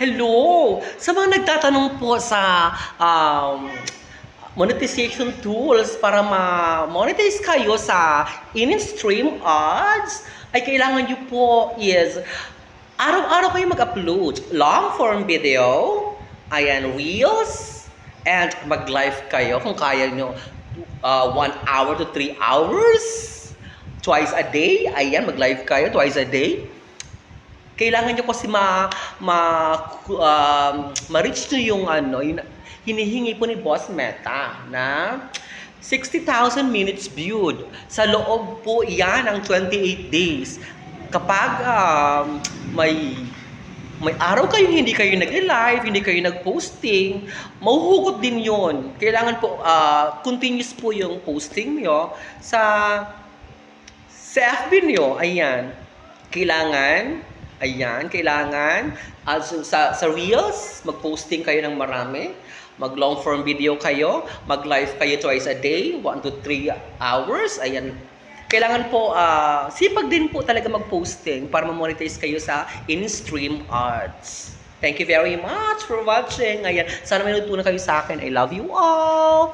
Hello! Sa mga nagtatanong po sa monetization tools para ma-monetize kayo sa in-stream ads, ay kailangan nyo po is araw-araw kayo mag-upload long form video, ayan, reels, and mag-live kayo kung kaya nyo 1 hour to 3 hours twice a day. Ayan, mag-live kayo twice a day. Kailangan nyo kasi ma-reach nyo yung yung hinihingi po ni Boss Meta na 60,000 minutes viewed. Sa loob po yan ng 28 days. Kapag may araw kayong hindi kayo nag-live, hindi kayo nag-posting, mahuhugot din yon. Kailangan po continuous po yung posting nyo sa FB nyo. Ayan. Kailangan sa Reels, mag-posting kayo ng marami, mag-long form video kayo, mag-live kayo twice a day, 1 to 3 hours. Ayan. Kailangan po, sipag din po talaga mag-posting para ma-monetize kayo sa in-stream ads. Thank you very much for watching. Ayan. Sana may natutunan kayo sa akin. I love you all!